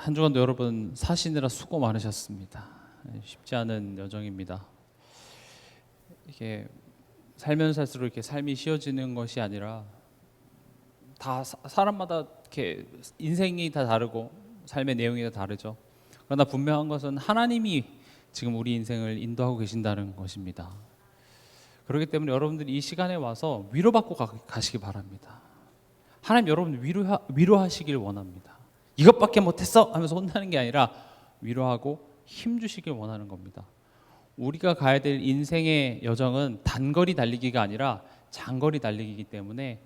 한 주간도 여러분 사시느라 수고 많으셨습니다. 쉽지 않은 여정입니다. 이게 살면 살수록 이렇게 삶이 쉬워지는 것이 아니라 다 사람마다 이렇게 인생이 다 다르고 삶의 내용이 다 다르죠. 그러나 분명한 것은 하나님이 지금 우리 인생을 인도하고 계신다는 것입니다. 그렇기 때문에 여러분들이 이 시간에 와서 위로받고 가시기 바랍니다. 하나님 여러분 위로하시길 원합니다. 이것밖에 못했어 하면서 혼나는 게 아니라 위로하고 힘 주시길 원하는 겁니다. 우리가 가야 될 인생의 여정은 단거리 달리기가 아니라 장거리 달리기이기 때문에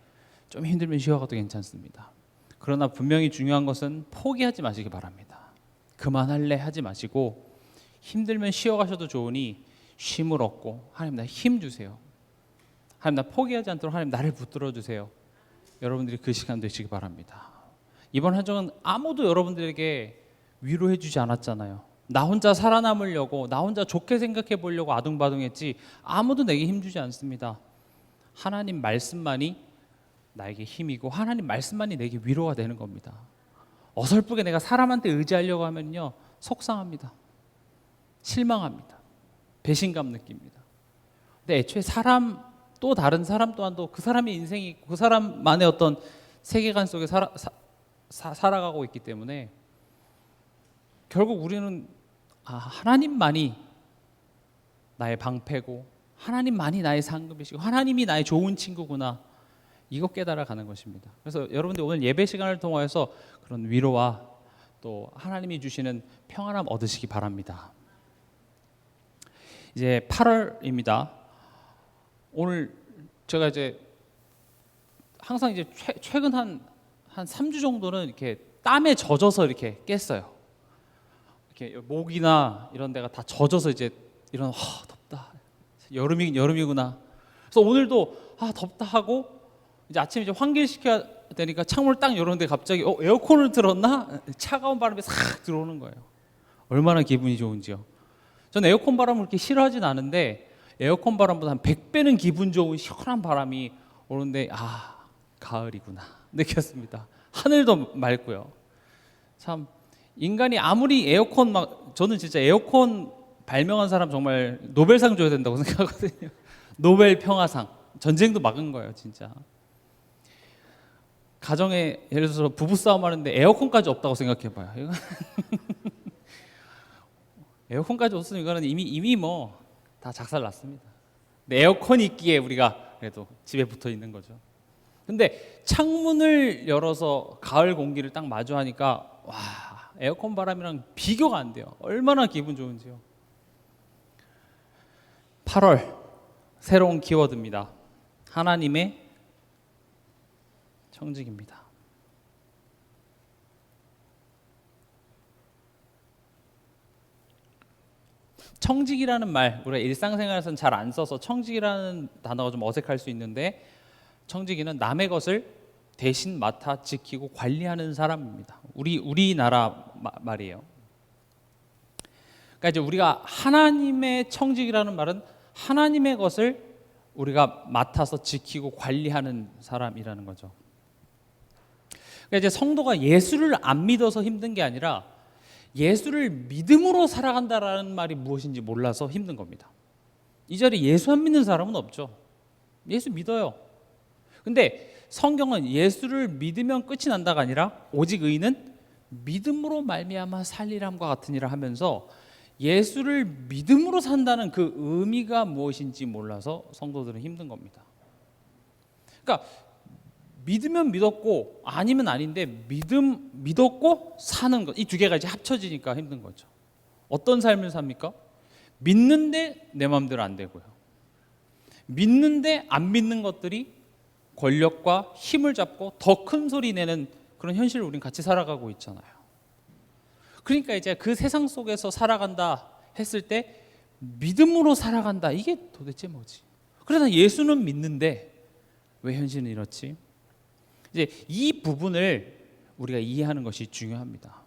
좀 힘들면 쉬어가도 괜찮습니다. 그러나 분명히 중요한 것은 포기하지 마시기 바랍니다. 그만할래 하지 마시고 힘들면 쉬어가셔도 좋으니 쉼을 얻고 하나님 나 힘 주세요. 하나님 나 포기하지 않도록 하나님 나를 붙들어 주세요. 여러분들이 그 시간 되시기 바랍니다. 이번 한 주는 아무도 여러분들에게 위로해 주지 않았잖아요. 나 혼자 살아남으려고 나 혼자 좋게 생각해 보려고 아둥바둥했지 아무도 내게 힘주지 않습니다. 하나님 말씀만이 나에게 힘이고 하나님 말씀만이 내게 위로가 되는 겁니다. 어설프게 내가 사람한테 의지하려고 하면요 속상합니다. 실망합니다. 배신감 느낍니다. 근데 애초에 사람 또 다른 사람 또한도 그 사람의 인생이 있고 그 사람만의 어떤 세계관 속에 살아가고 있기 때문에 결국 우리는 하나님만이 나의 방패고 하나님만이 나의 상급이시고 하나님이 나의 좋은 친구구나 이거 깨달아가는 것입니다. 그래서 여러분들 오늘 예배 시간을 통해서 그런 위로와 또 하나님이 주시는 평안함 얻으시기 바랍니다. 이제 8월입니다. 오늘 제가 이제 항상 이제 최근 한 3주 정도는 이렇게 땀에 젖어서 이렇게 깼어요. 이렇게 목이나 이런 데가 다 젖어서 이제 이런 덥다. 여름이구나. 그래서 오늘도 덥다 하고 이제 아침에 이제 환기시켜야 되니까 창문을 딱 열었는데 갑자기 에어컨을 틀었나? 차가운 바람이 싹 들어오는 거예요. 얼마나 기분이 좋은지요. 저는 에어컨 바람을 그렇게 싫어하진 않은데 에어컨 바람보다 한 100배는 기분 좋은 시원한 바람이 오는데 가을이구나 느꼈습니다. 하늘도 맑고요. 참 인간이 아무리 에어컨 저는 진짜 에어컨 발명한 사람 정말 노벨상 줘야 된다고 생각하거든요. 노벨 평화상. 전쟁도 막은 거예요 진짜. 가정에 예를 들어서 부부싸움 하는데 에어컨까지 없다고 생각해봐요. 에어컨까지 없으면 이거는 이미 뭐 다 작살났습니다. 근데 에어컨이 있기에 우리가 그래도 집에 붙어 있는 거죠. 근데 창문을 열어서 가을 공기를 딱 마주하니까 와 에어컨 바람이랑 비교가 안 돼요. 얼마나 기분 좋은지요. 8월 새로운 키워드입니다. 하나님의 청직입니다. 청직이라는 말 우리가 일상생활에서는 잘 안 써서 청직이라는 단어가 좀 어색할 수 있는데 청지기는 남의 것을 대신 맡아 지키고 관리하는 사람입니다. 우리나라 말이에요. 그러니까 이제 우리가 하나님의 청직이라는 말은 하나님의 것을 우리가 맡아서 지키고 관리하는 사람이라는 거죠. 그러니까 이제 성도가 예수를 안 믿어서 힘든 게 아니라 예수를 믿음으로 살아간다라는 말이 무엇인지 몰라서 힘든 겁니다. 이 자리에 예수 안 믿는 사람은 없죠. 예수 믿어요. 근데 성경은 예수를 믿으면 끝이 난다가 아니라 오직 의인은 믿음으로 말미암아 살리람과 같으니라 하면서 예수를 믿음으로 산다는 그 의미가 무엇인지 몰라서 성도들은 힘든 겁니다. 그러니까 믿으면 믿었고 아니면 아닌데 믿었고 사는 것 이 두 개가 이제 합쳐지니까 힘든 거죠. 어떤 삶을 삽니까? 믿는데 내 마음대로 안 되고요. 믿는데 안 믿는 것들이 권력과 힘을 잡고 더 큰 소리 내는 그런 현실을 우리는 같이 살아가고 있잖아요. 그러니까 이제 그 세상 속에서 살아간다 했을 때 믿음으로 살아간다 이게 도대체 뭐지? 그러나 예수는 믿는데 왜 현실은 이렇지? 이제 이 부분을 우리가 이해하는 것이 중요합니다.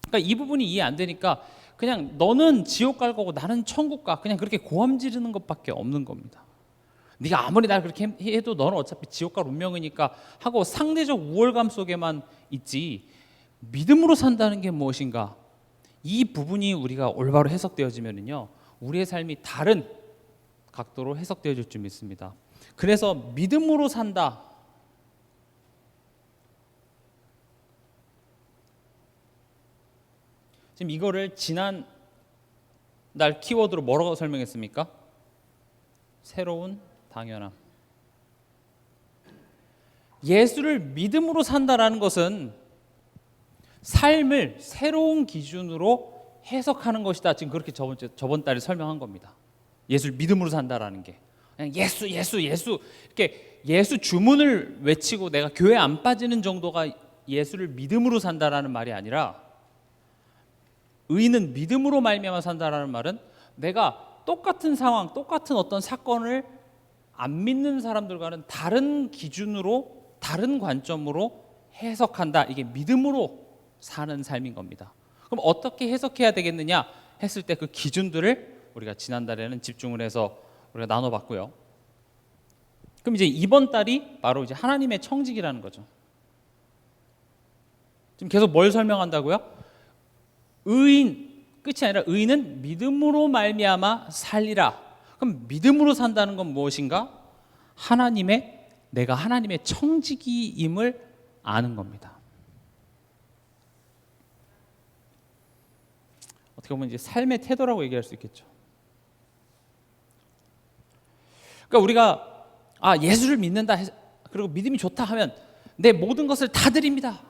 그러니까 이 부분이 이해 안 되니까 그냥 너는 지옥 갈 거고 나는 천국 가 그냥 그렇게 고함 지르는 것밖에 없는 겁니다. 네가 아무리 날 그렇게 해도 너는 어차피 지옥 갈 운명이니까 하고 상대적 우월감 속에만 있지 믿음으로 산다는 게 무엇인가? 이 부분이 우리가 올바로 해석되어지면요, 우리의 삶이 다른 각도로 해석되어질 줄 믿습니다. 그래서 믿음으로 산다. 지금 이거를 지난 날 키워드로 뭐라고 설명했습니까? 새로운 당연함. 예수를 믿음으로 산다라는 것은 삶을 새로운 기준으로 해석하는 것이다. 지금 그렇게 저번 달에 설명한 겁니다. 예수를 믿음으로 산다라는 게 그냥 예수 이렇게 예수 주문을 외치고 내가 교회 안 빠지는 정도가 예수를 믿음으로 산다라는 말이 아니라, 의인은 믿음으로 말미암아 산다라는 말은 내가 똑같은 상황, 똑같은 어떤 사건을 안 믿는 사람들과는 다른 기준으로, 다른 관점으로 해석한다. 이게 믿음으로 사는 삶인 겁니다. 그럼 어떻게 해석해야 되겠느냐 했을 때 그 기준들을 우리가 지난달에는 집중을 해서 우리가 나눠봤고요. 그럼 이제 이번 달이 바로 이제 하나님의 청직이라는 거죠. 지금 계속 뭘 설명한다고요? 의인, 끝이 아니라 의인은 믿음으로 말미암아 살리라. 그럼 믿음으로 산다는 건 무엇인가? 내가 하나님의 청지기임을 아는 겁니다. 어떻게 보면 이제 삶의 태도라고 얘기할 수 있겠죠. 그러니까 우리가 예수를 믿는다, 그리고 믿음이 좋다 하면 내 모든 것을 다 드립니다.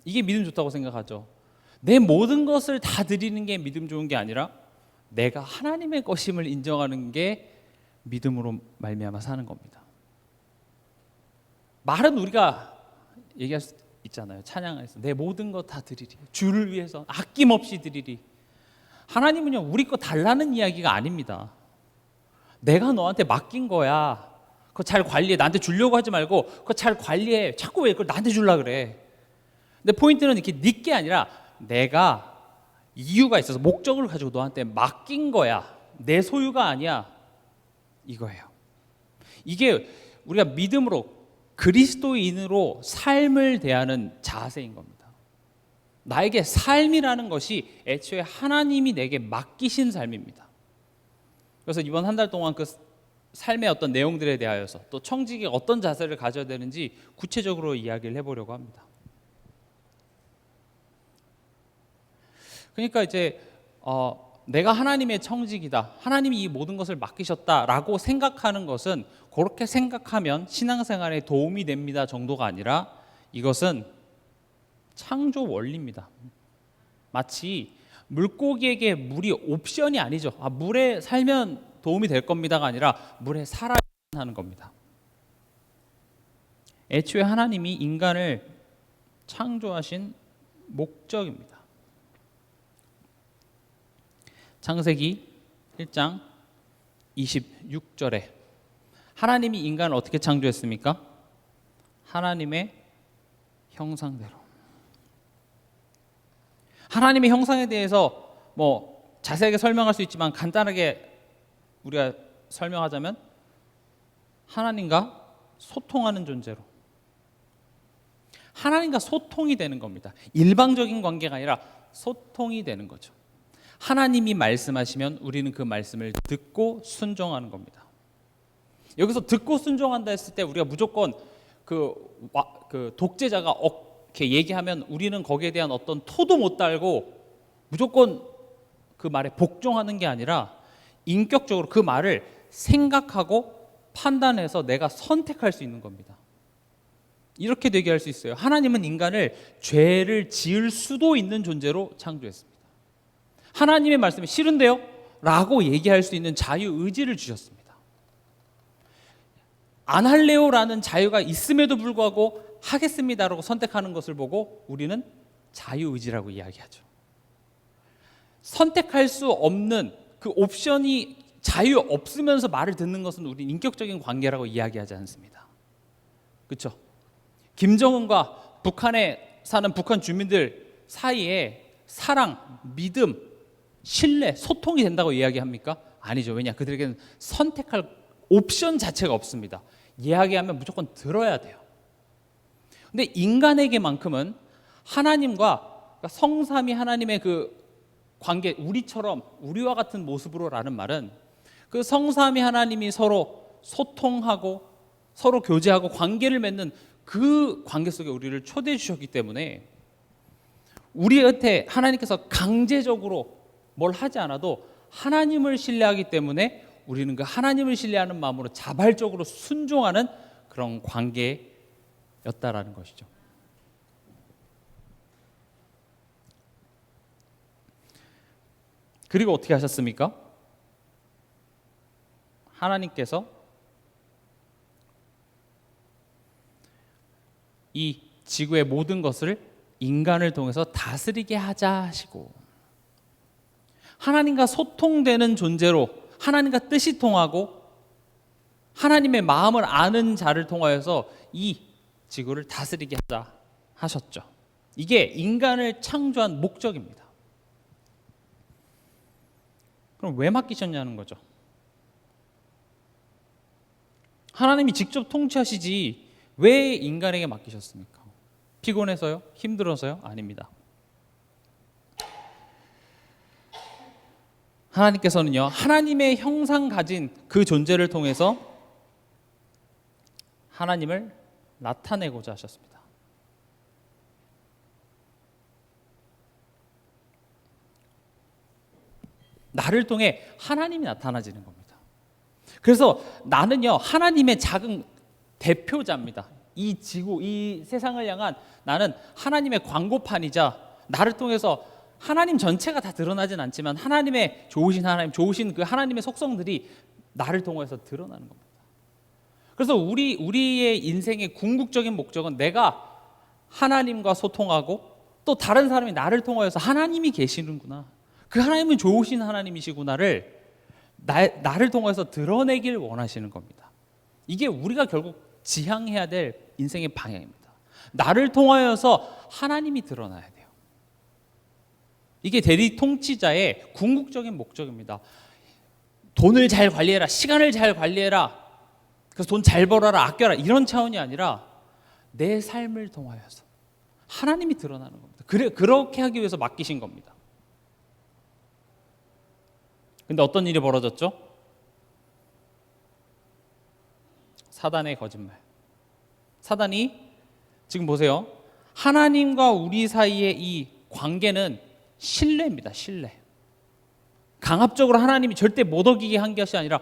이게 믿음 좋다고 생각하죠. 내 모든 것을 다 드리는 게 믿음 좋은 게 아니라 내가 하나님의 것임을 인정하는 게 믿음으로 말미암아 사는 겁니다. 말은 우리가 얘기할 수 있잖아요. 찬양에서 내 모든 것 다 드리리, 주를 위해서 아낌없이 드리리. 하나님은요, 우리 거 달라는 이야기가 아닙니다. 내가 너한테 맡긴 거야. 그거 잘 관리해. 나한테 주려고 하지 말고 그거 잘 관리해. 자꾸 왜 그걸 나한테 주려고 그래. 근데 포인트는 이렇게 네 게 아니라 내가 이유가 있어서 목적을 가지고 너한테 맡긴 거야. 내 소유가 아니야. 이거예요. 이게 우리가 믿음으로, 그리스도인으로 삶을 대하는 자세인 겁니다. 나에게 삶이라는 것이 애초에 하나님이 내게 맡기신 삶입니다. 그래서 이번 한 달 동안 그 삶의 어떤 내용들에 대하여서 또 청직이 어떤 자세를 가져야 되는지 구체적으로 이야기를 해보려고 합니다. 그러니까 이제 내가 하나님의 청직이다, 하나님이 이 모든 것을 맡기셨다라고 생각하는 것은, 그렇게 생각하면 신앙생활에 도움이 됩니다 정도가 아니라, 이것은 창조 원리입니다. 마치 물고기에게 물이 옵션이 아니죠. 물에 살면 도움이 될 겁니다가 아니라 물에 살아야 하는 겁니다. 애초에 하나님이 인간을 창조하신 목적입니다. 창세기 1장 26절에 하나님이 인간을 어떻게 창조했습니까? 하나님의 형상대로. 하나님의 형상에 대해서 뭐 자세하게 설명할 수 있지만 간단하게 우리가 설명하자면 하나님과 소통하는 존재로, 하나님과 소통이 되는 겁니다. 일방적인 관계가 아니라 소통이 되는 거죠. 하나님이 말씀하시면 우리는 그 말씀을 듣고 순종하는 겁니다. 여기서 듣고 순종한다 했을 때 우리가 무조건 그 독재자가 이렇게 얘기하면 우리는 거기에 대한 어떤 토도 못 달고 무조건 그 말에 복종하는 게 아니라, 인격적으로 그 말을 생각하고 판단해서 내가 선택할 수 있는 겁니다. 이렇게 되게 할 수 있어요. 하나님은 인간을 죄를 지을 수도 있는 존재로 창조했습니다. 하나님의 말씀이 싫은데요? 라고 얘기할 수 있는 자유의지를 주셨습니다. 안 할래요 라는 자유가 있음에도 불구하고 하겠습니다라고 선택하는 것을 보고 우리는 자유의지라고 이야기하죠. 선택할 수 없는 그 옵션이 자유 없으면서 말을 듣는 것은 우리 인격적인 관계라고 이야기하지 않습니다. 그렇죠? 김정은과 북한에 사는 북한 주민들 사이에 사랑, 믿음, 신뢰, 소통이 된다고 이야기합니까? 아니죠. 왜냐? 그들에게는 선택할 옵션 자체가 없습니다. 이야기하면 무조건 들어야 돼요. 근데 인간에게만큼은 하나님과 그러니까 성삼위 하나님의 그 관계, 우리와 같은 모습으로라는 말은 그 성삼위 하나님이 서로 소통하고 서로 교제하고 관계를 맺는 그 관계 속에 우리를 초대해 주셨기 때문에 우리한테 하나님께서 강제적으로 뭘 하지 않아도 하나님을 신뢰하기 때문에 우리는 그 하나님을 신뢰하는 마음으로 자발적으로 순종하는 그런 관계였다라는 것이죠. 그리고 어떻게 하셨습니까? 하나님께서 이 지구의 모든 것을 인간을 통해서 다스리게 하자 하시고, 하나님과 소통되는 존재로 하나님과 뜻이 통하고 하나님의 마음을 아는 자를 통하여서 이 지구를 다스리게 하자 하셨죠. 이게 인간을 창조한 목적입니다. 그럼 왜 맡기셨냐는 거죠. 하나님이 직접 통치하시지 왜 인간에게 맡기셨습니까? 피곤해서요? 힘들어서요? 아닙니다. 하나님께서는요, 하나님의 형상 가진 그 존재를 통해서 하나님을 나타내고자 하셨습니다. 나를 통해 하나님이 나타나지는 겁니다. 그래서 나는요, 하나님의 작은 대표자입니다. 이 지구, 이 세상을 향한 나는 하나님의 광고판이자, 나를 통해서 하나님 전체가 다 드러나진 않지만 하나님의 좋으신 하나님, 좋으신 그 하나님의 속성들이 나를 통해서 드러나는 겁니다. 그래서 우리의 인생의 궁극적인 목적은 내가 하나님과 소통하고 또 다른 사람이 나를 통하여서 하나님이 계시는구나, 그 하나님은 좋으신 하나님이시구나를 나를 통해서 드러내길 원하시는 겁니다. 이게 우리가 결국 지향해야 될 인생의 방향입니다. 나를 통하여서 하나님이 드러나야 돼요. 이게 대리 통치자의 궁극적인 목적입니다. 돈을 잘 관리해라, 시간을 잘 관리해라, 그래서 돈 잘 벌어라, 아껴라, 이런 차원이 아니라 내 삶을 통하여서 하나님이 드러나는 겁니다. 그렇게 하기 위해서 맡기신 겁니다. 근데 어떤 일이 벌어졌죠? 사단의 거짓말. 사단이 지금 보세요. 하나님과 우리 사이의 이 관계는 신뢰입니다. 신뢰. 강압적으로 하나님이 절대 못 어기게 한 것이 아니라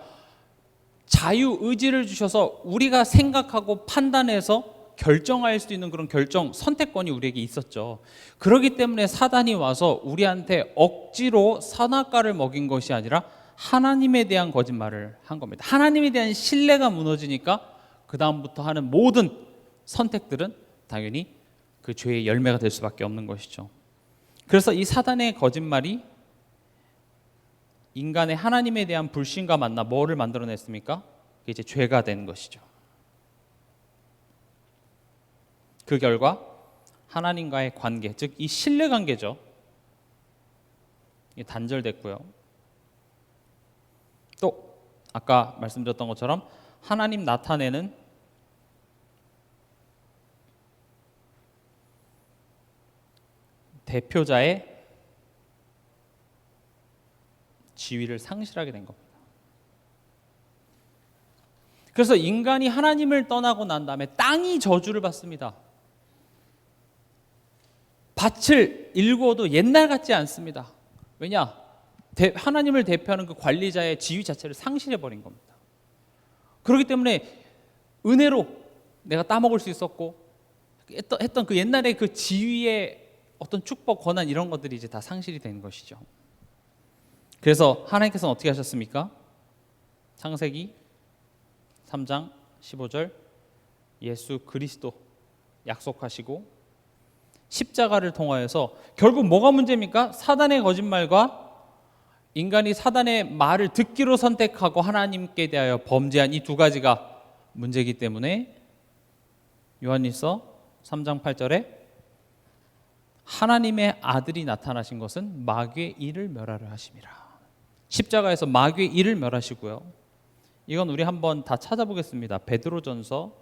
자유의지를 주셔서 우리가 생각하고 판단해서 결정할 수 있는 그런 선택권이 우리에게 있었죠. 그렇기 때문에 사단이 와서 우리한테 억지로 선악과를 먹인 것이 아니라 하나님에 대한 거짓말을 한 겁니다. 하나님에 대한 신뢰가 무너지니까 그 다음부터 하는 모든 선택들은 당연히 그 죄의 열매가 될 수밖에 없는 것이죠. 그래서 이 사단의 거짓말이 인간의 하나님에 대한 불신과 만나 뭐를 만들어냈습니까? 그게 이제 죄가 된 것이죠. 그 결과 하나님과의 관계, 즉 이 신뢰 관계죠, 이게 단절됐고요. 또 아까 말씀드렸던 것처럼 하나님 나타내는 대표자의 지위를 상실하게 된 겁니다. 그래서 인간이 하나님을 떠나고 난 다음에 땅이 저주를 받습니다. 밭을 일구어도 옛날 같지 않습니다. 왜냐? 하나님을 대표하는 그 관리자의 지위 자체를 상실해버린 겁니다. 그렇기 때문에 은혜로 내가 따먹을 수 있었고 했던 그 옛날의 그 지위의 어떤 축복, 권한, 이런 것들이 이제 다 상실이 된 것이죠. 그래서 하나님께서는 어떻게 하셨습니까? 창세기 3장 15절 예수 그리스도 약속하시고 십자가를 통하여서 결국 뭐가 문제입니까? 사단의 거짓말과 인간이 사단의 말을 듣기로 선택하고 하나님께 대하여 범죄한 이 두 가지가 문제이기 때문에 요한일서 3장 8절에 하나님의 아들이 나타나신 것은 마귀의 일을 멸하려 하심이라. 십자가에서 마귀의 일을 멸하시고요. 이건 우리 한번 다 찾아보겠습니다. 베드로전서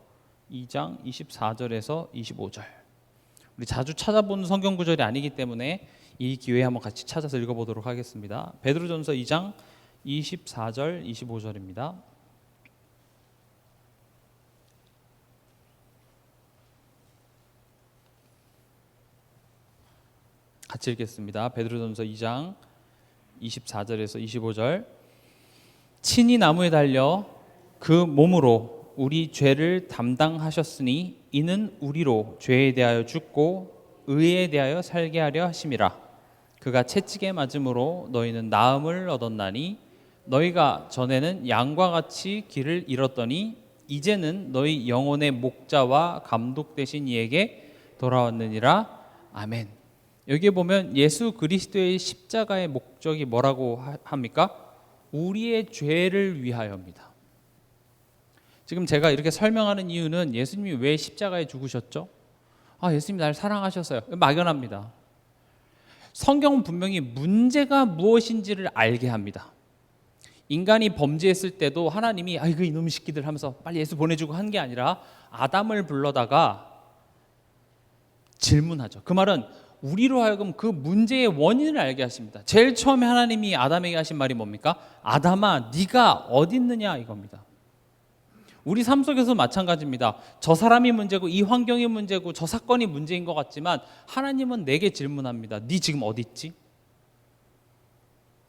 2장 24절에서 25절. 우리 자주 찾아보는 성경 구절이 아니기 때문에 이 기회에 한번 같이 찾아서 읽어보도록 하겠습니다. 베드로전서 2장 24절 25절입니다. 같이 읽겠습니다. 베드로전서 2장 24절에서 25절. 친히 나무에 달려 그 몸으로 우리 죄를 담당하셨으니 이는 우리로 죄에 대하여 죽고 의에 대하여 살게 하려 하심이라. 그가 채찍에 맞음으로 너희는 나음을 얻었나니 너희가 전에는 양과 같이 길을 잃었더니 이제는 너희 영혼의 목자와 감독 되신 이에게 돌아왔느니라. 아멘. 여기에 보면 예수 그리스도의 십자가의 목적이 뭐라고 합니까? 우리의 죄를 위하여입니다. 지금 제가 이렇게 설명하는 이유는 예수님이 왜 십자가에 죽으셨죠? 예수님이 날 사랑하셨어요. 막연합니다. 성경은 분명히 문제가 무엇인지를 알게 합니다. 인간이 범죄했을 때도 하나님이 그 이놈의 새끼들 하면서 빨리 예수 보내주고 한 게 아니라 아담을 불러다가 질문하죠. 그 말은 우리로 하여금 그 문제의 원인을 알게 하십니다. 제일 처음에 하나님이 아담에게 하신 말이 뭡니까? 아담아, 네가 어디 있느냐 이겁니다. 우리 삶 속에서 마찬가지입니다. 저 사람이 문제고 이 환경이 문제고 저 사건이 문제인 것 같지만 하나님은 내게 질문합니다. 네 지금 어디 있지?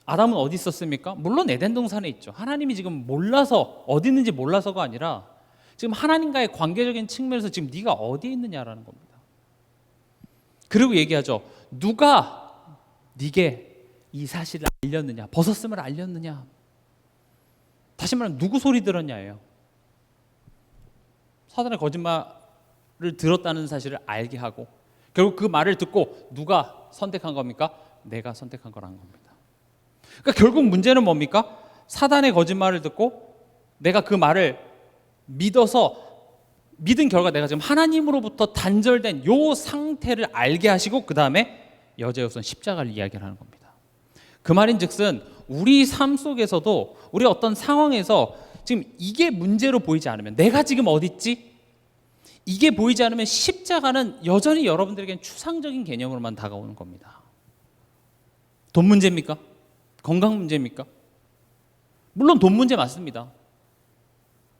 아담은 어디 있었습니까? 물론 에덴 동산에 있죠. 하나님이 지금 몰라서 어디 있는지 몰라서가 아니라 지금 하나님과의 관계적인 측면에서 지금 네가 어디에 있느냐라는 겁니다. 그리고 얘기하죠. 누가 네게 이 사실을 알렸느냐? 벗었음을 알렸느냐? 다시 말하면 누구 소리 들었냐예요. 사단의 거짓말을 들었다는 사실을 알게 하고 결국 그 말을 듣고 누가 선택한 겁니까? 내가 선택한 거라는 겁니다. 그러니까 결국 문제는 뭡니까? 사단의 거짓말을 듣고 내가 그 말을 믿어서 믿은 결과 내가 지금 하나님으로부터 단절된 요 상태를 알게 하시고 그 다음에 여자여선 십자가를 이야기하는 겁니다. 그 말인즉슨 우리 삶 속에서도 우리 어떤 상황에서 지금 이게 문제로 보이지 않으면 내가 지금 어디 있지? 이게 보이지 않으면 십자가는 여전히 여러분들에게는 추상적인 개념으로만 다가오는 겁니다. 돈 문제입니까? 건강 문제입니까? 물론 돈 문제 맞습니다.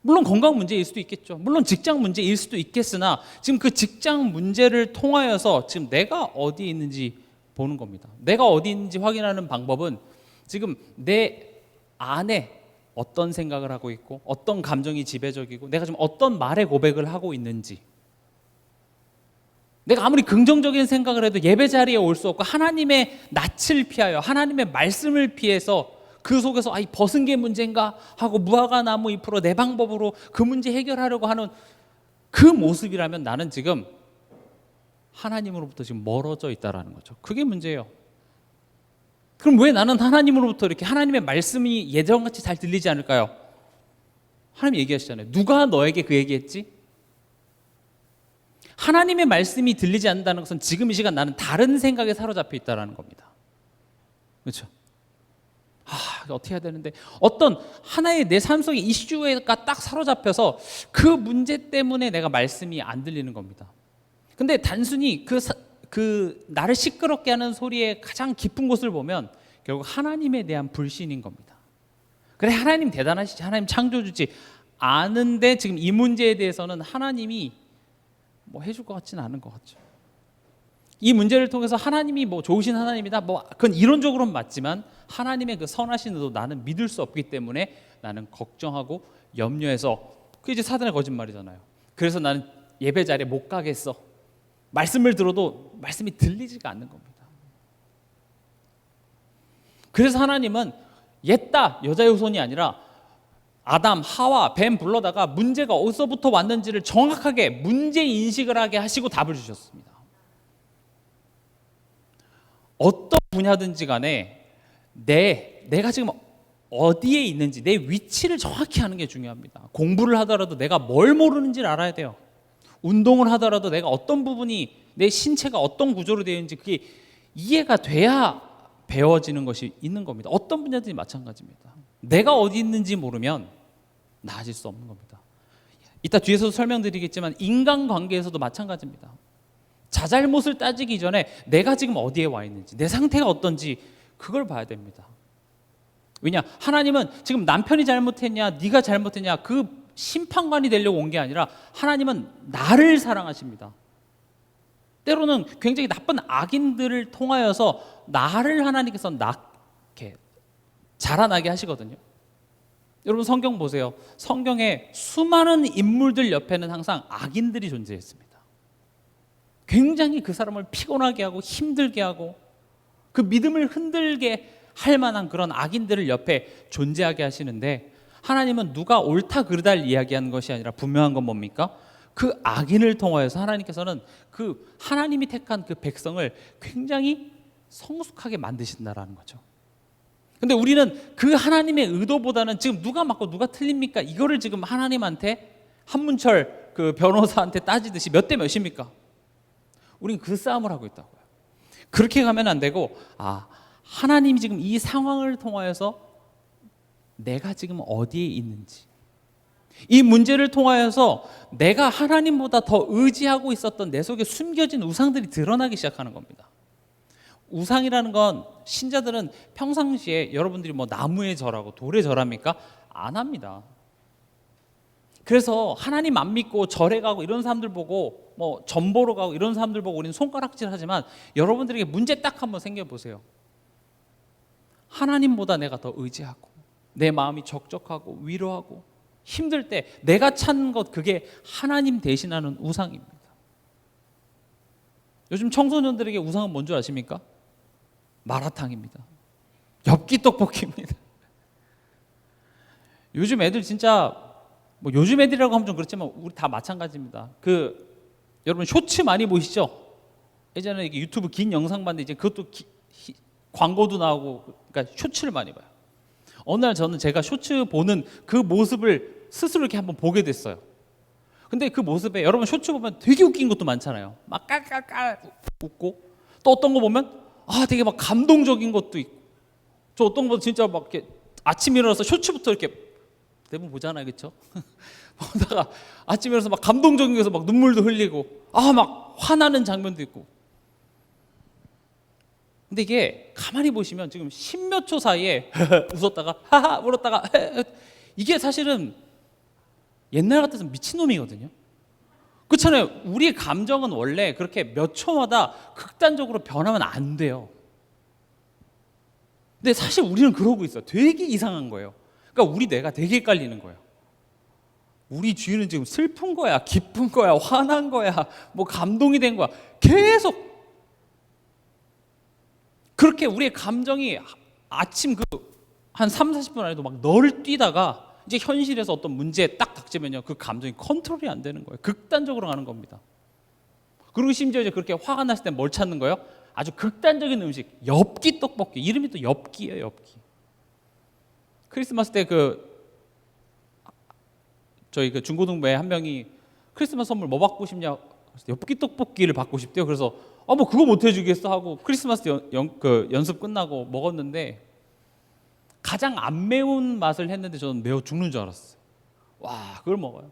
물론 건강 문제일 수도 있겠죠. 물론 직장 문제일 수도 있겠으나 지금 그 직장 문제를 통하여서 지금 내가 어디에 있는지 보는 겁니다. 내가 어디 있는지 확인하는 방법은 지금 내 안에 어떤 생각을 하고 있고 어떤 감정이 지배적이고 내가 지금 어떤 말의 고백을 하고 있는지, 내가 아무리 긍정적인 생각을 해도 예배 자리에 올 수 없고 하나님의 낯을 피하여 하나님의 말씀을 피해서 그 속에서 이 벗은 게 문제인가 하고 무화과 나무 잎으로 내 방법으로 그 문제 해결하려고 하는 그 모습이라면 나는 지금 하나님으로부터 지금 멀어져 있다라는 거죠. 그게 문제예요. 그럼 왜 나는 하나님으로부터 이렇게 하나님의 말씀이 예전같이 잘 들리지 않을까요? 하나님 얘기하시잖아요. 누가 너에게 그 얘기했지? 하나님의 말씀이 들리지 않는다는 것은 지금 이 시간 나는 다른 생각에 사로잡혀 있다는 겁니다. 그렇죠? 어떻게 해야 되는데 어떤 하나의 내 삶 속의 이슈가 딱 사로잡혀서 그 문제 때문에 내가 말씀이 안 들리는 겁니다. 근데 단순히 그 나를 시끄럽게 하는 소리의 가장 깊은 곳을 보면 결국 하나님에 대한 불신인 겁니다. 그래, 하나님 대단하시지, 하나님 창조주지 아는데 지금 이 문제에 대해서는 하나님이 뭐 해줄 것 같지는 않은 것 같죠. 이 문제를 통해서 하나님이 뭐 좋으신 하나님이다, 그건 이론적으로는 맞지만 하나님의 그 선하신 의도 나는 믿을 수 없기 때문에 나는 걱정하고 염려해서, 그게 이제 사단의 거짓말이잖아요. 그래서 나는 예배 자리에 못 가겠어. 말씀을 들어도 말씀이 들리지가 않는 겁니다. 그래서 하나님은 옛다 여자의 후손이 아니라 아담, 하와, 뱀 불러다가 문제가 어디서부터 왔는지를 정확하게 문제 인식을 하게 하시고 답을 주셨습니다. 어떤 분야든지 간에 내가 지금 어디에 있는지 내 위치를 정확히 아는 게 중요합니다. 공부를 하더라도 내가 뭘 모르는지를 알아야 돼요. 운동을 하더라도 내가 어떤 부분이 내 신체가 어떤 구조로 되어 있는지 그게 이해가 돼야 배워지는 것이 있는 겁니다. 어떤 분야든지 마찬가지입니다. 내가 어디 있는지 모르면 나아질 수 없는 겁니다. 이따 뒤에서도 설명드리겠지만 인간관계에서도 마찬가지입니다. 자잘못을 따지기 전에 내가 지금 어디에 와 있는지, 내 상태가 어떤지 그걸 봐야 됩니다. 왜냐? 하나님은 지금 남편이 잘못했냐, 네가 잘못했냐 그 심판관이 되려고 온 게 아니라 하나님은 나를 사랑하십니다. 때로는 굉장히 나쁜 악인들을 통하여서 나를 하나님께서 낳게 자라나게 하시거든요. 여러분 성경 보세요. 성경에 수많은 인물들 옆에는 항상 악인들이 존재했습니다. 굉장히 그 사람을 피곤하게 하고 힘들게 하고 그 믿음을 흔들게 할 만한 그런 악인들을 옆에 존재하게 하시는데, 하나님은 누가 옳다 그르다를 이야기하는 것이 아니라 분명한 건 뭡니까? 그 악인을 통하여서 하나님께서는 그 하나님이 택한 그 백성을 굉장히 성숙하게 만드신다라는 거죠. 근데 우리는 그 하나님의 의도보다는 지금 누가 맞고 누가 틀립니까? 이거를 지금 하나님한테 한문철 그 변호사한테 따지듯이 몇 대 몇입니까? 우리는 그 싸움을 하고 있다고요. 그렇게 가면 안 되고, 하나님이 지금 이 상황을 통하여서 내가 지금 어디에 있는지, 이 문제를 통하여서 내가 하나님보다 더 의지하고 있었던 내 속에 숨겨진 우상들이 드러나기 시작하는 겁니다. 우상이라는 건 신자들은 평상시에 여러분들이 뭐 나무에 절하고 돌에 절합니까? 안 합니다. 그래서 하나님 안 믿고 절에 가고 이런 사람들 보고 뭐 점 보러 가고 이런 사람들 보고 우리는 손가락질 하지만, 여러분들에게 문제 딱 한번 생겨보세요. 하나님보다 내가 더 의지하고 내 마음이 적적하고 위로하고 힘들 때 내가 찾는 것, 그게 하나님 대신하는 우상입니다. 요즘 청소년들에게 우상은 뭔 줄 아십니까? 마라탕입니다. 엽기 떡볶이입니다. 요즘 애들 진짜, 뭐 요즘 애들이라고 하면 좀 그렇지만 우리 다 마찬가지입니다. 여러분 쇼츠 많이 보시죠? 예전에 이게 유튜브 긴 영상 봤는데 이제 그것도 광고도 나오고, 그러니까 쇼츠를 많이 봐요. 어느 날 저는 제가 쇼츠 보는 그 모습을 스스로 이렇게 한번 보게 됐어요. 근데 그 모습에 여러분 쇼츠 보면 되게 웃긴 것도 많잖아요. 막 깔깔깔 웃고, 또 어떤 거 보면 되게 막 감동적인 것도 있고, 저 어떤 거 진짜 막 이렇게 아침에 일어나서 쇼츠부터 이렇게 대부분 보잖아요, 그렇죠? 보다가 아침에 일어나서 막 감동적인 거에서 막 눈물도 흘리고, 막 화나는 장면도 있고. 근데 이게 가만히 보시면 지금 십몇 초 사이에 웃었다가 하하 울었다가 이게 사실은 옛날 같아서 미친놈이거든요. 그렇잖아요. 우리의 감정은 원래 그렇게 몇 초마다 극단적으로 변하면 안 돼요. 근데 사실 우리는 그러고 있어요. 되게 이상한 거예요. 그러니까 우리 뇌가 되게 헷갈리는 거예요. 우리 주인은 지금 슬픈 거야, 기쁜 거야, 화난 거야, 뭐 감동이 된 거야, 계속 그렇게 우리의 감정이 아침 한 3, 40분 안에도 막 널 뛰다가 이제 현실에서 어떤 문제에 딱 닥치면요, 그 감정이 컨트롤이 안 되는 거예요. 극단적으로 가는 겁니다. 그리고 심지어 이제 그렇게 화가 났을 때 뭘 찾는 거예요? 아주 극단적인 음식, 엽기 떡볶이. 이름이 또 엽기예요, 엽기. 크리스마스 때 저희 중고등부에 한 명이 크리스마스 선물 뭐 받고 싶냐? 엽기 떡볶이를 받고 싶대요. 그래서 뭐 그거 못 해주겠어 하고 크리스마스 연습 끝나고 먹었는데, 가장 안 매운 맛을 했는데 저는 매워 죽는 줄 알았어요. 와, 그걸 먹어요.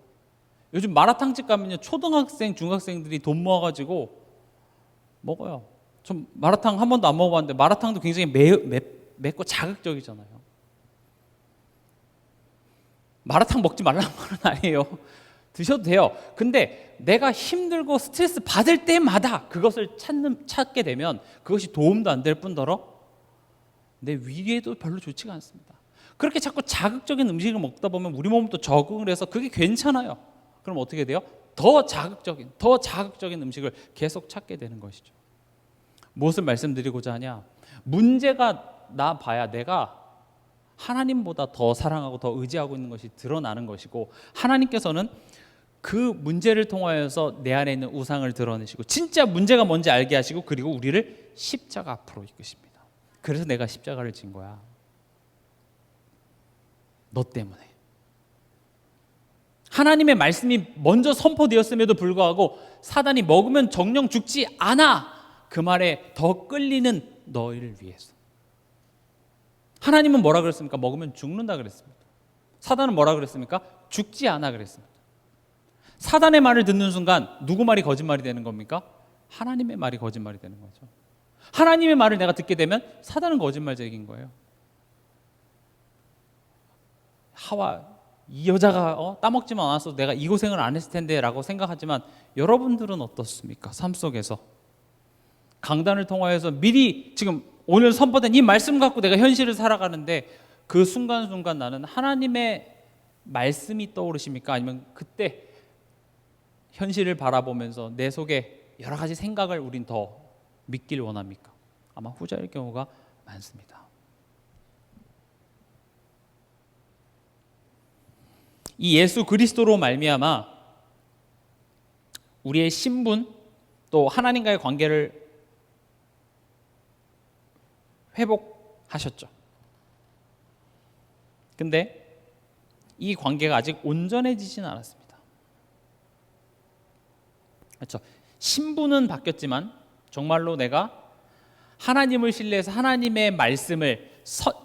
요즘 마라탕집 가면요, 초등학생, 중학생들이 돈 모아가지고 먹어요. 전 마라탕 한 번도 안 먹어봤는데 마라탕도 굉장히 맵고 자극적이잖아요. 마라탕 먹지 말라는 건 아니에요. 드셔도 돼요. 근데 내가 힘들고 스트레스 받을 때마다 그것을 찾게 되면 그것이 도움도 안 될 뿐더러 내 위에도 별로 좋지가 않습니다. 그렇게 자꾸 자극적인 음식을 먹다 보면 우리 몸도 적응을 해서 그게 괜찮아요. 그럼 어떻게 돼요? 더 자극적인 음식을 계속 찾게 되는 것이죠. 무엇을 말씀드리고자 하냐? 문제가 나 봐야 내가 하나님보다 더 사랑하고 더 의지하고 있는 것이 드러나는 것이고, 하나님께서는 그 문제를 통하여서 내 안에 있는 우상을 드러내시고 진짜 문제가 뭔지 알게 하시고, 그리고 우리를 십자가 앞으로 이끄십니다. 그래서 내가 십자가를 진 거야. 너 때문에. 하나님의 말씀이 먼저 선포되었음에도 불구하고 사단이 먹으면 정녕 죽지 않아, 그 말에 더 끌리는 너희를 위해서. 하나님은 뭐라 그랬습니까? 먹으면 죽는다 그랬습니다. 사단은 뭐라 그랬습니까? 죽지 않아 그랬습니다. 사단의 말을 듣는 순간 누구 말이 거짓말이 되는 겁니까? 하나님의 말이 거짓말이 되는 거죠. 하나님의 말을 내가 듣게 되면 사단은 거짓말쟁이인 거예요. 하와, 이 여자가 따먹지만 않았어도 내가 이 고생을 안 했을 텐데 라고 생각하지만, 여러분들은 어떻습니까? 삶 속에서 강단을 통하여서 미리 지금 오늘 선포된 이 말씀 갖고 내가 현실을 살아가는데, 그 순간순간 나는 하나님의 말씀이 떠오르십니까? 아니면 그때 현실을 바라보면서 내 속에 여러 가지 생각을 우린 더 믿길 원합니까? 아마 후자일 경우가 많습니다. 이 예수 그리스도로 말미암아 우리의 신분, 또 하나님과의 관계를 회복하셨죠. 근데 이 관계가 아직 온전해지지는 않았습니다. 그렇죠? 신분은 바뀌었지만 정말로 내가 하나님을 신뢰해서 하나님의 말씀을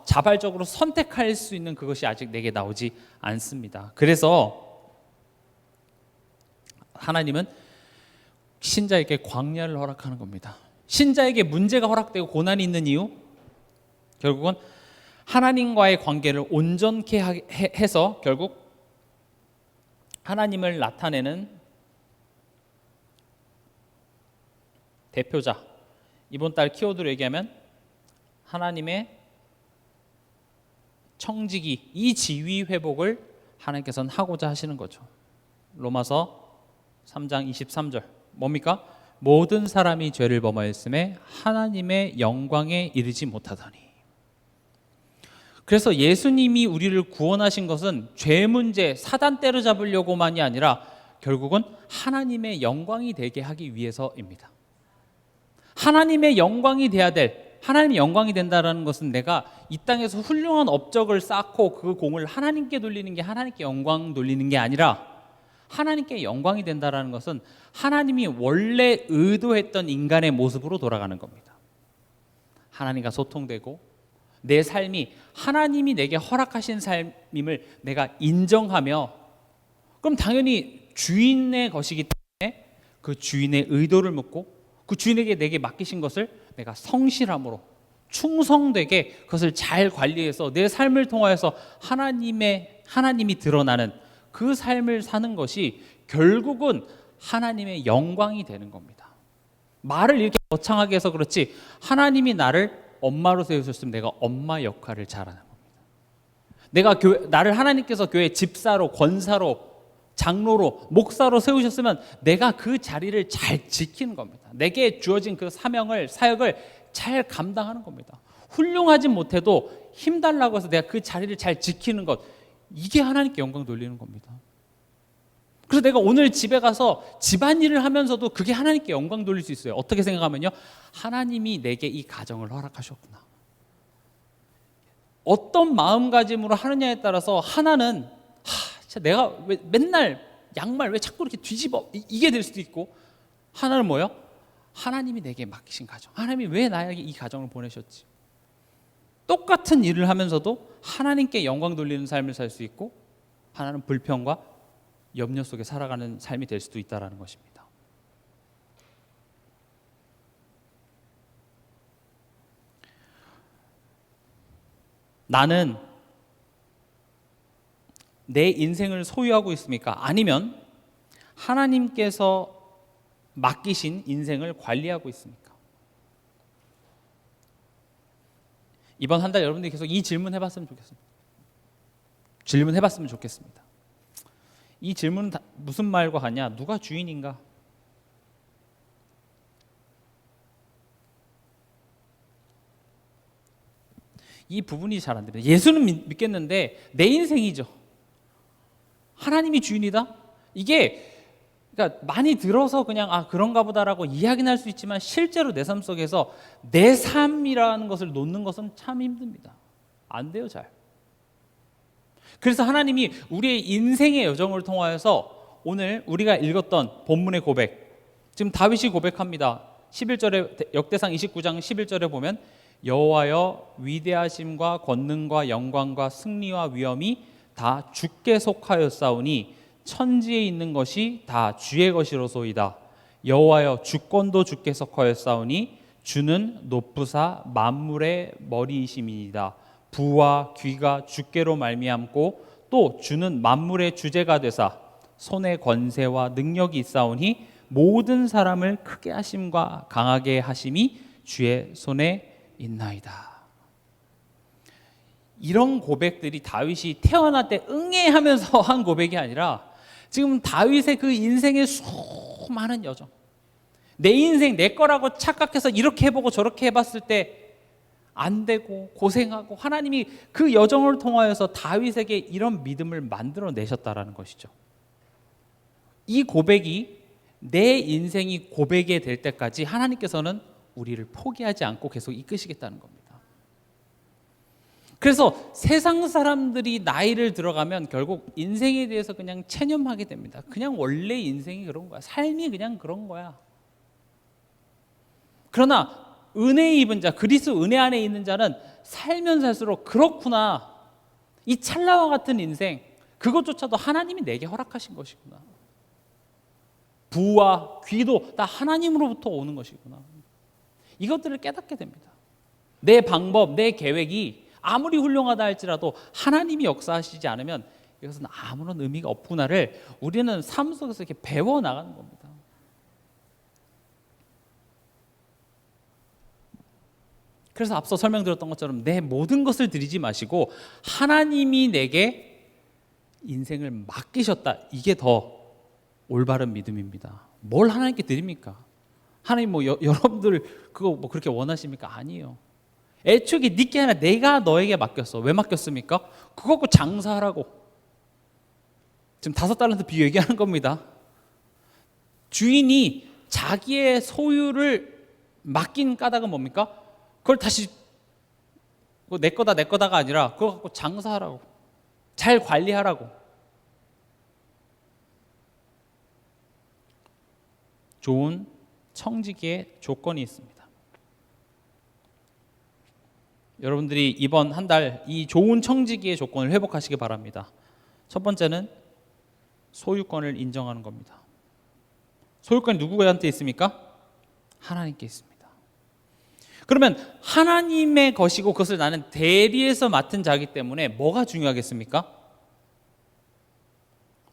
자발적으로 선택할 수 있는 그것이 아직 내게 나오지 않습니다. 그래서 하나님은 신자에게 광야를 허락하는 겁니다. 신자에게 문제가 허락되고 고난이 있는 이유, 결국은 하나님과의 관계를 온전케 해서 결국 하나님을 나타내는 대표자, 이번 달 키워드로 얘기하면 하나님의 청지기, 이 지위 회복을 하나님께서는 하고자 하시는 거죠. 로마서 3장 23절 뭡니까? 모든 사람이 죄를 범하였음에 하나님의 영광에 이르지 못하더니. 그래서 예수님이 우리를 구원하신 것은 죄 문제, 사단 때려잡으려고만이 아니라 결국은 하나님의 영광이 되게 하기 위해서입니다. 하나님의 영광이 돼야 될, 하나님의 영광이 된다는 것은 내가 이 땅에서 훌륭한 업적을 쌓고 그 공을 하나님께 돌리는 게, 하나님께 영광 돌리는 게 아니라, 하나님께 영광이 된다는 것은 하나님이 원래 의도했던 인간의 모습으로 돌아가는 겁니다. 하나님과 소통되고 내 삶이 하나님이 내게 허락하신 삶임을 내가 인정하며, 그럼 당연히 주인의 것이기 때문에 그 주인의 의도를 묻고 그 주인에게 내게 맡기신 것을 내가 성실함으로 충성되게 그것을 잘 관리해서 내 삶을 통하여서 하나님이 드러나는 그 삶을 사는 것이 결국은 하나님의 영광이 되는 겁니다. 말을 이렇게 거창하게 해서 그렇지, 하나님이 나를 엄마로 세우셨으면 내가 엄마 역할을 잘하는 겁니다. 나를 하나님께서 교회 집사로, 권사로, 장로로, 목사로 세우셨으면 내가 그 자리를 잘 지키는 겁니다. 내게 주어진 그 사명을, 사역을 잘 감당하는 겁니다. 훌륭하지 못해도 힘달라고 해서 내가 그 자리를 잘 지키는 것, 이게 하나님께 영광 돌리는 겁니다. 그래서 내가 오늘 집에 가서 집안일을 하면서도 그게 하나님께 영광 돌릴 수 있어요. 어떻게 생각하면요, 하나님이 내게 이 가정을 허락하셨구나. 어떤 마음가짐으로 하느냐에 따라서 하나는 진짜 내가 왜 맨날 양말 왜 자꾸 이렇게 뒤집어, 이게 될 수도 있고, 하나는 뭐요? 하나님이 내게 맡기신 가정, 하나님이 왜 나에게 이 가정을 보내셨지. 똑같은 일을 하면서도 하나님께 영광 돌리는 삶을 살 수 있고, 하나는 불평과 염려 속에 살아가는 삶이 될 수도 있다는 것입니다. 나는 내 인생을 소유하고 있습니까? 아니면 하나님께서 맡기신 인생을 관리하고 있습니까? 이번 한 달 여러분들이 계속 이 질문 해봤으면 좋겠습니다. 질문해봤으면 좋겠습니다. 이 질문은 무슨 말과 같냐? 누가 주인인가? 이 부분이 잘 안 됩니다. 예수는 믿겠는데 내 인생이죠. 하나님이 주인이다? 이게 그러니까 많이 들어서 그냥 그런가 보다라고 이야기는 할 수 있지만, 실제로 내 삶 속에서 내 삶이라는 것을 놓는 것은 참 힘듭니다. 안 돼요, 잘. 그래서 하나님이 우리의 인생의 여정을 통하여서 오늘 우리가 읽었던 본문의 고백, 지금 다윗이 고백합니다. 11절에, 역대상 29장 11절에 보면 여호와여, 위대하심과 권능과 영광과 승리와 위엄이 다 주께 속하였사오니 천지에 있는 것이 다 주의 것이로소이다. 여호와여 주권도 주께서 거였사오니 주는 높으사 만물의 머리이심이니이다. 부와 귀가 주께로 말미암고 또 주는 만물의 주제가 되사 손에 권세와 능력이 있사오니 모든 사람을 크게 하심과 강하게 하심이 주의 손에 있나이다. 이런 고백들이 다윗이 태어날 때 응애하면서 한 고백이 아니라 지금 다윗의 그 인생의 수많은 여정, 내 인생 내 거라고 착각해서 이렇게 해보고 저렇게 해봤을 때 안 되고 고생하고 하나님이 그 여정을 통하여서 다윗에게 이런 믿음을 만들어내셨다라는 것이죠. 이 고백이 내 인생이 고백이 될 때까지 하나님께서는 우리를 포기하지 않고 계속 이끄시겠다는 겁니다. 그래서 세상 사람들이 나이를 들어가면 결국 인생에 대해서 그냥 체념하게 됩니다. 그냥 원래 인생이 그런 거야. 삶이 그냥 그런 거야. 그러나 은혜 입은 자, 그리스도 은혜 안에 있는 자는 살면 살수록 그렇구나. 이 찰나와 같은 인생, 그것조차도 하나님이 내게 허락하신 것이구나. 부와 귀도 다 하나님으로부터 오는 것이구나. 이것들을 깨닫게 됩니다. 내 방법, 내 계획이 아무리 훌륭하다 할지라도 하나님이 역사하시지 않으면 이것은 아무런 의미가 없구나를 우리는 삶 속에서 이렇게 배워나가는 겁니다. 그래서 앞서 설명드렸던 것처럼 내 모든 것을 드리지 마시고 하나님이 내게 인생을 맡기셨다. 이게 더 올바른 믿음입니다. 뭘 하나님께 드립니까? 하나님 여러분들 그거 그렇게 원하십니까? 아니에요. 애초에 네게 아니라 내가 너에게 맡겼어. 왜 맡겼습니까? 그거 갖고 장사하라고. 지금 5달란트 비유 얘기하는 겁니다. 주인이 자기의 소유를 맡긴 까닭은 뭡니까? 그걸 다시 내 거다가 아니라 그거 갖고 장사하라고, 잘 관리하라고. 좋은 청지기의 조건이 있습니다. 여러분들이 이번 한 달 이 좋은 청지기의 조건을 회복하시기 바랍니다. 첫 번째는 소유권을 인정하는 겁니다. 소유권이 누구한테 있습니까? 하나님께 있습니다. 그러면 하나님의 것이고 그것을 나는 대리해서 맡은 자이기 때문에 뭐가 중요하겠습니까?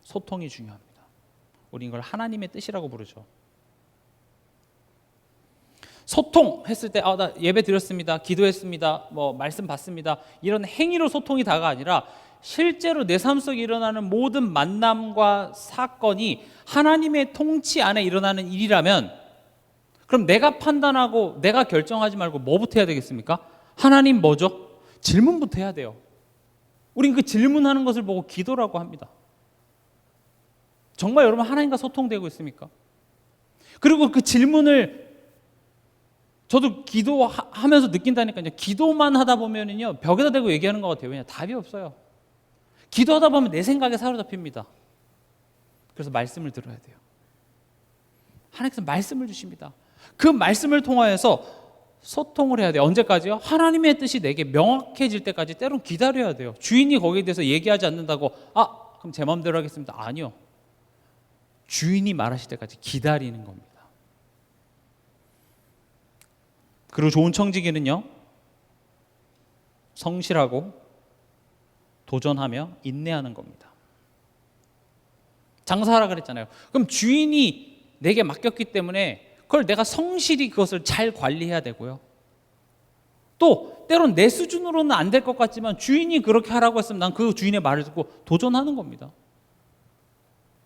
소통이 중요합니다. 우리 이걸 하나님의 뜻이라고 부르죠. 소통했을 때 나 예배 드렸습니다, 기도했습니다, 말씀 받습니다, 이런 행위로 소통이 다가 아니라 실제로 내 삶 속에 일어나는 모든 만남과 사건이 하나님의 통치 안에 일어나는 일이라면 그럼 내가 판단하고 내가 결정하지 말고 뭐부터 해야 되겠습니까? 하나님 뭐죠? 질문부터 해야 돼요. 우린 그 질문하는 것을 보고 기도라고 합니다. 정말 여러분 하나님과 소통되고 있습니까? 그리고 그 질문을 저도 기도하면서 느낀다니까요. 기도만 하다 보면요 벽에다 대고 얘기하는 것 같아요. 왜냐 답이 없어요. 기도하다 보면 내 생각에 사로잡힙니다. 그래서 말씀을 들어야 돼요. 하나님께서 말씀을 주십니다. 그 말씀을 통하여서 소통을 해야 돼요. 언제까지요? 하나님의 뜻이 내게 명확해질 때까지 때론 기다려야 돼요. 주인이 거기에 대해서 얘기하지 않는다고 그럼 제 마음대로 하겠습니다. 아니요. 주인이 말하실 때까지 기다리는 겁니다. 그리고 좋은 청지기는요 성실하고 도전하며 인내하는 겁니다. 장사하라 그랬잖아요. 그럼 주인이 내게 맡겼기 때문에 그걸 내가 성실히 그것을 잘 관리해야 되고요. 또 때론 내 수준으로는 안 될 것 같지만 주인이 그렇게 하라고 했으면 난 그 주인의 말을 듣고 도전하는 겁니다.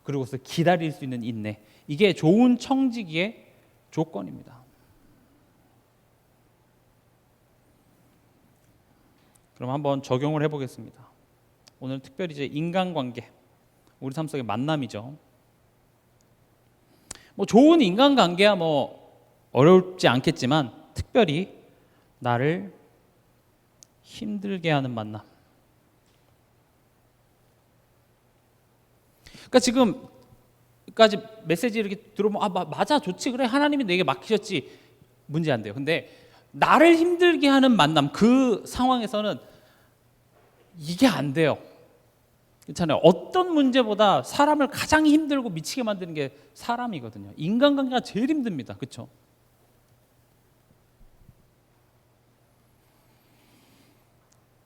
그리고서 기다릴 수 있는 인내, 이게 좋은 청지기의 조건입니다. 그럼 한번 적용을 해보겠습니다. 오늘 특별히 이제 인간관계, 우리 삶 속의 만남이죠. 좋은 인간관계야 어렵지 않겠지만 특별히 나를 힘들게 하는 만남. 그러니까 지금까지 메시지 이렇게 들어보면 맞아, 좋지, 그래, 하나님이 내게 맡기셨지, 문제 안 돼요. 근데 나를 힘들게 하는 만남, 그 상황에서는 이게 안 돼요. 그렇잖아요. 어떤 문제보다 사람을 가장 힘들고 미치게 만드는 게 사람이거든요. 인간관계가 제일 힘듭니다. 그렇죠?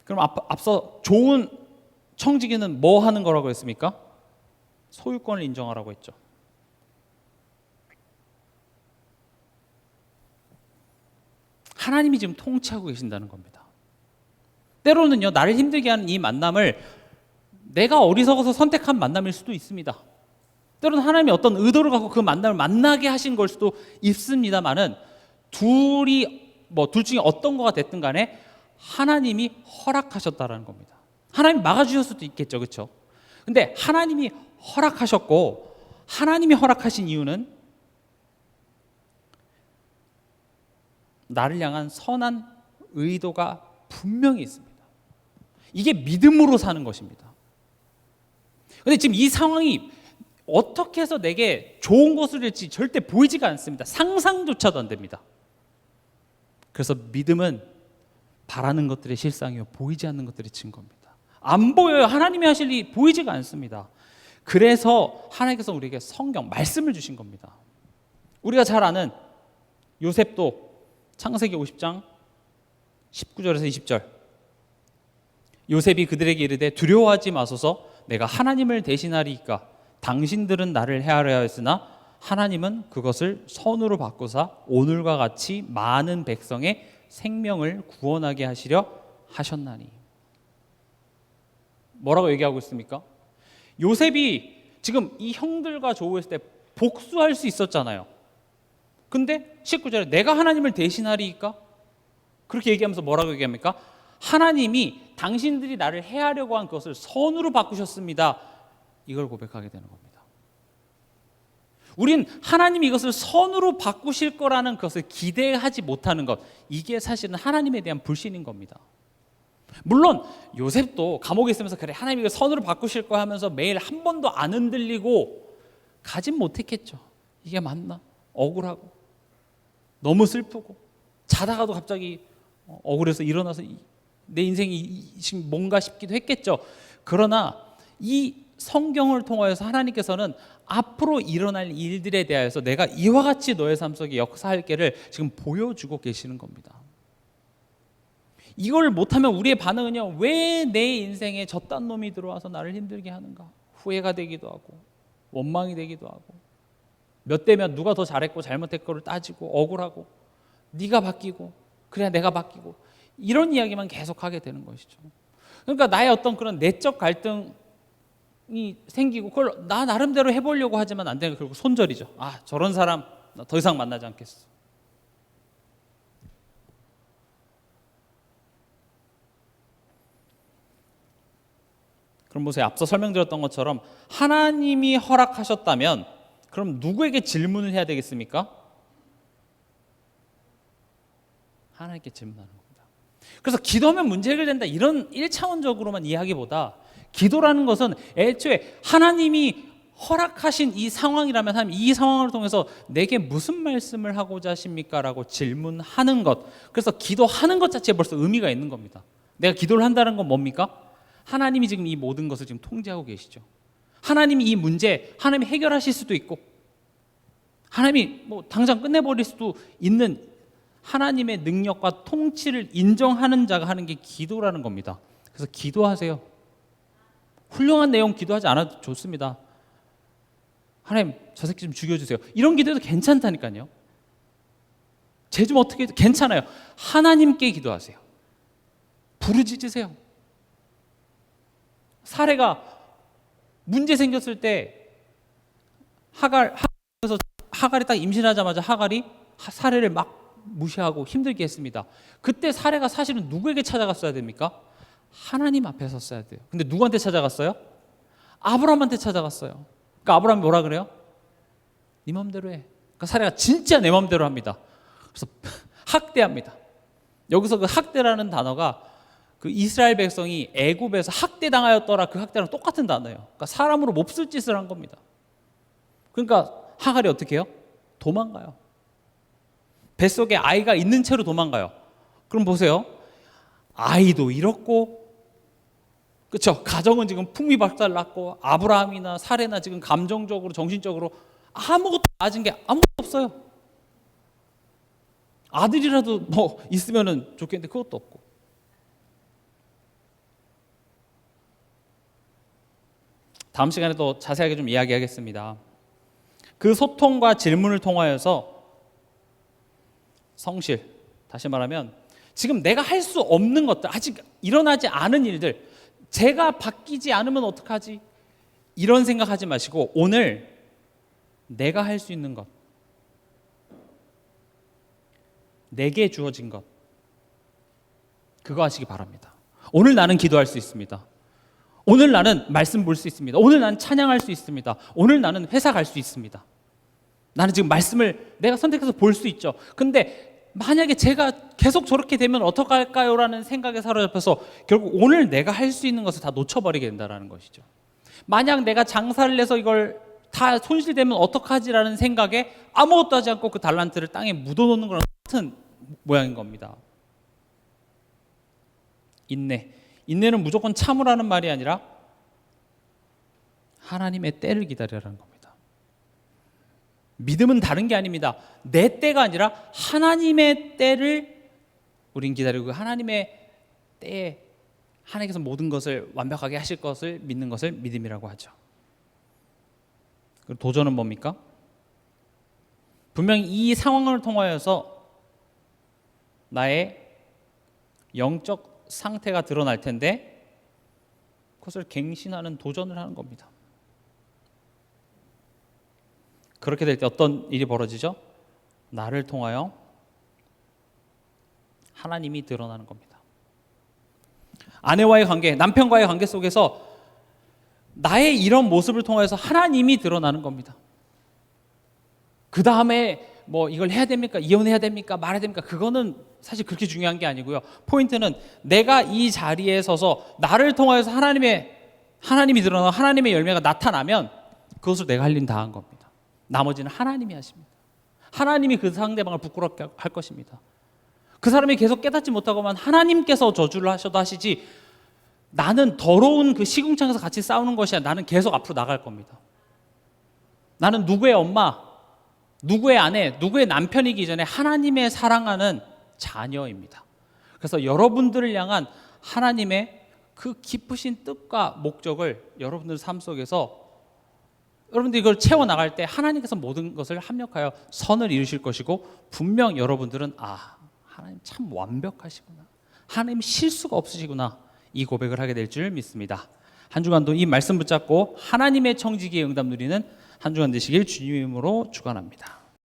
그럼 앞서 좋은 청지기는 뭐 하는 거라고 했습니까? 소유권을 인정하라고 했죠. 하나님이 지금 통치하고 계신다는 겁니다. 때로는요, 나를 힘들게 하는 이 만남을 내가 어리석어서 선택한 만남일 수도 있습니다. 때로는 하나님이 어떤 의도를 갖고 그 만남을 만나게 하신 걸 수도 있습니다만은 둘 중에 어떤 거가 됐든 간에 하나님이 허락하셨다라는 겁니다. 하나님이 막아주실 수도 있겠죠, 그렇죠? 근데 하나님이 허락하셨고, 하나님이 허락하신 이유는 나를 향한 선한 의도가 분명히 있습니다. 이게 믿음으로 사는 것입니다. 근데 지금 이 상황이 어떻게 해서 내게 좋은 것을 일지 절대 보이지가 않습니다. 상상조차도 안 됩니다. 그래서 믿음은 바라는 것들의 실상이요, 보이지 않는 것들의 증거입니다. 안 보여요. 하나님이 하실 일이 보이지가 않습니다. 그래서 하나님께서 우리에게 성경, 말씀을 주신 겁니다. 우리가 잘 아는 요셉도 창세기 50장 19절에서 20절, 요셉이 그들에게 이르되 두려워하지 마소서, 내가 하나님을 대신하리이까. 당신들은 나를 해하려 하였으나 하나님은 그것을 선으로 바꾸사 오늘과 같이 많은 백성의 생명을 구원하게 하시려 하셨나니. 뭐라고 얘기하고 있습니까? 요셉이 지금 이 형들과 조우했을 때 복수할 수 있었잖아요. 근데 19절에 내가 하나님을 대신하리이까? 그렇게 얘기하면서 뭐라고 얘기합니까? 하나님이 당신들이 나를 해하려고 한 것을 선으로 바꾸셨습니다. 이걸 고백하게 되는 겁니다. 우린 하나님이 이것을 선으로 바꾸실 거라는 것을 기대하지 못하는 것, 이게 사실은 하나님에 대한 불신인 겁니다. 물론 요셉도 감옥에 있으면서 그래 하나님이 이걸 선으로 바꾸실 거 하면서 매일 한 번도 안 흔들리고 가진 못했겠죠. 이게 맞나? 억울하고 너무 슬프고 자다가도 갑자기 억울해서 일어나서 내 인생이 지금 뭔가 싶기도 했겠죠. 그러나 이 성경을 통하여서 하나님께서는 앞으로 일어날 일들에 대하여서 내가 이와 같이 너의 삶 속에 역사할 게를 지금 보여주고 계시는 겁니다. 이걸 못하면 우리의 반응은요, 왜 내 인생에 저딴 놈이 들어와서 나를 힘들게 하는가, 후회가 되기도 하고 원망이 되기도 하고, 몇 대 몇 누가 더 잘했고 잘못했고를 따지고 억울하고, 네가 바뀌고 그래야 내가 바뀌고, 이런 이야기만 계속하게 되는 것이죠. 그러니까 나의 어떤 그런 내적 갈등이 생기고 그걸 나 나름대로 해보려고 하지만 안 되니까 결국 손절이죠. 아, 저런 사람 나 더 이상 만나지 않겠어. 그럼 보세요. 앞서 설명드렸던 것처럼 하나님이 허락하셨다면 그럼 누구에게 질문을 해야 되겠습니까? 하나님께 질문하는 겁니다. 그래서 기도하면 문제 해결된다, 이런 1차원적으로만 이해하기보다 기도라는 것은 애초에 하나님이 허락하신 이 상황이라면 하나님 이 상황을 통해서 내게 무슨 말씀을 하고자 하십니까? 라고 질문하는 것. 그래서 기도하는 것 자체에 벌써 의미가 있는 겁니다. 내가 기도를 한다는 건 뭡니까? 하나님이 지금 이 모든 것을 지금 통제하고 계시죠. 하나님이 이 문제 하나님이 해결하실 수도 있고 하나님이 뭐 당장 끝내버릴 수도 있는 하나님의 능력과 통치를 인정하는 자가 하는 게 기도라는 겁니다. 그래서 기도하세요. 훌륭한 내용 기도하지 않아도 좋습니다. 하나님 저 새끼 좀 죽여주세요. 이런 기도해도 괜찮다니까요. 쟤 좀 어떻게 해도 괜찮아요. 하나님께 기도하세요. 부르짖으세요. 사례가 문제 생겼을 때 하갈이 딱 임신하자마자 하갈이 사례를 막 무시하고 힘들게 했습니다. 그때 사례가 사실은 누구에게 찾아갔어야 됩니까? 하나님 앞에 섰어야 돼요. 근데 누구한테 찾아갔어요? 아브라함한테 찾아갔어요. 그러니까 아브라함이 뭐라 그래요? 네 맘대로 해. 그러니까 사례가 진짜 내 맘대로 합니다. 그래서 학대합니다. 여기서 그 학대라는 단어가 그 이스라엘 백성이 애굽에서 학대당하였더라, 그 학대랑 똑같은 단어예요. 그러니까 사람으로 몹쓸 짓을 한 겁니다. 그러니까 하갈이 어떻게 해요? 도망가요. 뱃속에 아이가 있는 채로 도망가요. 그럼 보세요. 아이도 잃었고 그렇죠? 가정은 지금 풍미박살났고 아브라함이나 사레나 지금 감정적으로 정신적으로 아무것도 맞은 게 아무것도 없어요. 아들이라도 뭐 있으면은 좋겠는데 그것도 없고. 다음 시간에 또 자세하게 좀 이야기하겠습니다. 그 소통과 질문을 통하여서 성실, 다시 말하면 지금 내가 할 수 없는 것들, 아직 일어나지 않은 일들, 제가 바뀌지 않으면 어떡하지? 이런 생각하지 마시고 오늘 내가 할 수 있는 것, 내게 주어진 것, 그거 하시기 바랍니다. 오늘 나는 기도할 수 있습니다. 오늘 나는 말씀 볼 수 있습니다. 오늘 나는 찬양할 수 있습니다. 오늘 나는 회사 갈 수 있습니다. 나는 지금 말씀을 내가 선택해서 볼 수 있죠. 근데 만약에 제가 계속 저렇게 되면 어떡할까요? 라는 생각에 사로잡혀서 결국 오늘 내가 할 수 있는 것을 다 놓쳐버리게 된다는 것이죠. 만약 내가 장사를 해서 이걸 다 손실되면 어떡하지라는 생각에 아무것도 하지 않고 그 달란트를 땅에 묻어놓는 거랑 같은 모양인 겁니다. 인내는 무조건 참으라는 말이 아니라 하나님의 때를 기다리라는 겁니다. 믿음은 다른 게 아닙니다. 내 때가 아니라 하나님의 때를 우린 기다리고 하나님의 때에 하나님께서 모든 것을 완벽하게 하실 것을 믿는 것을 믿음이라고 하죠. 그리고 도전은 뭡니까? 분명히 이 상황을 통하여서 나의 영적 상태가 드러날 텐데 그것을 갱신하는 도전을 하는 겁니다. 그렇게 될 때 어떤 일이 벌어지죠? 나를 통하여 하나님이 드러나는 겁니다. 아내와의 관계, 남편과의 관계 속에서 나의 이런 모습을 통해서 하나님이 드러나는 겁니다. 그 다음에 뭐 이걸 해야 됩니까? 이혼해야 됩니까? 말해야 됩니까? 그거는 사실 그렇게 중요한 게 아니고요. 포인트는 내가 이 자리에 서서 나를 통하여서 하나님이 드러나 하나님의 열매가 나타나면 그것을 내가 할 일은 다 한 겁니다. 나머지는 하나님이 하십니다. 하나님이 그 상대방을 부끄럽게 할 것입니다. 그 사람이 계속 깨닫지 못하고만 하나님께서 저주를 하셔도 하시지 나는 더러운 그 시궁창에서 같이 싸우는 것이 아니라 나는 계속 앞으로 나갈 겁니다. 나는 누구의 엄마, 누구의 아내, 누구의 남편이기 전에 하나님의 사랑하는 자녀입니다. 그래서 여러분들을 향한 하나님의 그 깊으신 뜻과 목적을 여러분들 삶 속에서 여러분들이 이걸 채워나갈 때 하나님께서 모든 것을 합력하여 선을 이루실 것이고 분명 여러분들은 하나님 참 완벽하시구나. 하나님 실수가 없으시구나. 이 고백을 하게 될 줄 믿습니다. 한 주간도 이 말씀 붙잡고 하나님의 청지기의 응답 누리는 한 주간 되시길 주님의 이름으로 축원합니다.